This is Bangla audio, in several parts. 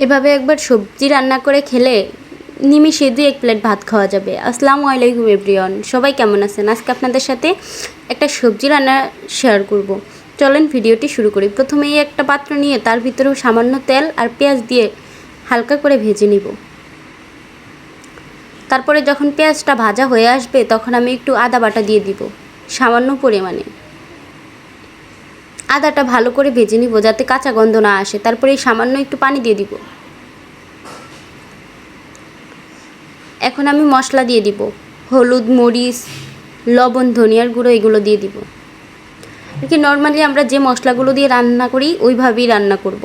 এভাবে একবার সবজি রান্না করে খেলে নিমিষে 2-1 প্লেট ভাত খাওয়া যাবে। আসসালামু আলাইকুম এভরিওয়ান, সবাই কেমন আছেন? আজকে আপনাদের সাথে একটা সবজি রান্না শেয়ার করব। চলেন ভিডিওটি শুরু করি। প্রথমেই একটা পাত্র নিয়ে তার ভিতরেও সামান্য তেল আর পেঁয়াজ দিয়ে হালকা করে ভেজে নিব। তারপরে যখন পেঁয়াজটা ভাজা হয়ে আসবে তখন আমি একটু আদা বাটা দিয়ে দিব সামান্য পরিমাণে। আদাটা ভালো করে ভেজে নিব যাতে কাঁচা গন্ধ না আসে। তারপরে সামান্য একটু পানি দিয়ে দিব। এখন আমি মশলা দিয়ে দিব, হলুদ, মরিচ, লবণ, ধনিয়ার গুঁড়ো এগুলো দিয়ে দিব। আর কি নর্মালি আমরা যে মশলাগুলো দিয়ে রান্না করি ওইভাবেই রান্না করব।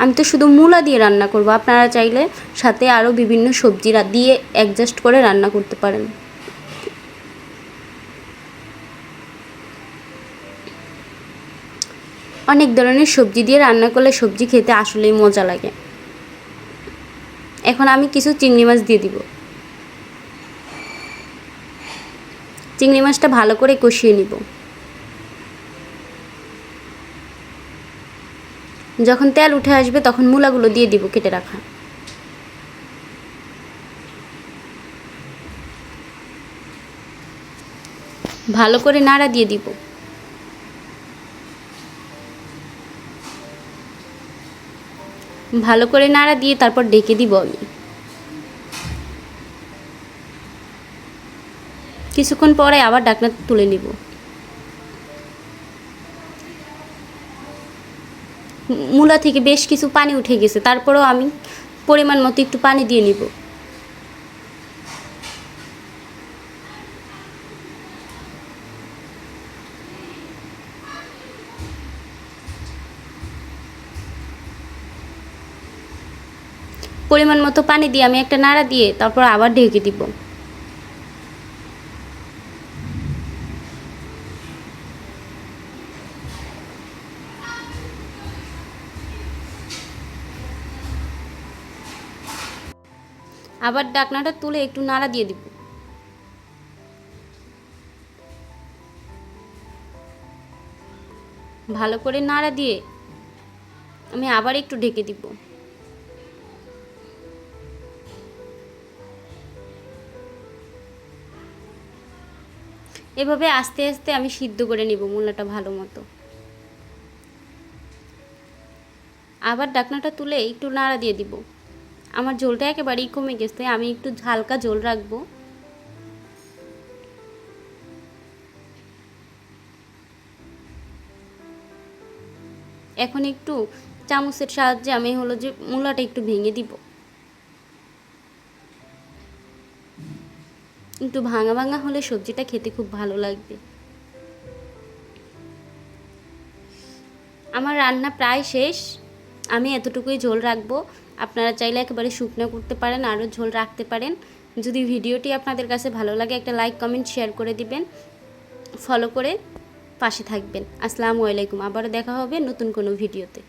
আমি তো শুধু মূলা দিয়ে রান্না করব, আপনারা চাইলে সাথে আরও বিভিন্ন সবজি দিয়ে অ্যাডজাস্ট করে রান্না করতে পারেন। অনেক ধরনের সবজি দিয়ে রান্না করলে সবজি খেতে আসলেই মজা লাগে। এখন আমি কিছু চিংড়ি মাছ দিয়ে দিব। চিংড়ি মাছটা ভালো করে কষিয়ে নিব। যখন তেল উঠে আসবে তখন মূলাগুলো দিয়ে দিব কেটে রাখা। ভালো করে নাড়া দিয়ে দিব। ভালো করে নাড়া দিয়ে তারপর ঢেকে দিব আমি। কিছুক্ষণ পরে আবার ঢাকনা তুলে নিব। মূলা থেকে বেশ কিছু পানি উঠে গেছে, তারপরেও আমি পরিমাণ মতো একটু পানি দিয়ে নিব। পরিমাণ মতো পানি দিয়ে আমি একটা নাড়া দিয়ে তারপর আবার ঢেকে দিব। আবার ঢাকনাটা তুলে একটু নাড়া দিয়ে দিব। ভালো করে নাড়া দিয়ে আমি আবার একটু ঢেকে দিব। এভাবে আস্তে আস্তে আমি সিদ্ধ করে নিব মূলাটা ভালো মতো। আবার ঢাকনাটা তুলে একটু নাড়া দিয়ে দিব। আমার ঝোলটা একেবারেই কমে গেছে, আমি একটু হালকা ঝোল রাখবো। এখন একটু চামচের সাহায্যে আমি হলো যে মূলাটা একটু ভেঙে দিব। একটু ভাঙা ভাঙা হলে সবজিটা খেতে খুব ভালো লাগবে। আমার রান্না প্রায় শেষ, আমি এতটুকুই ঝোল রাখবো। আপনারা চাইলে একেবারে শুকনো করতে পারেন, আরও ঝোল রাখতে পারেন। যদি ভিডিওটি আপনাদের কাছে ভালো লাগে একটা লাইক, কমেন্ট, শেয়ার করে দিবেন, ফলো করে পাশে থাকবেন। আসসালামু আলাইকুম, আবারও দেখা হবে নতুন কোনো ভিডিওতে।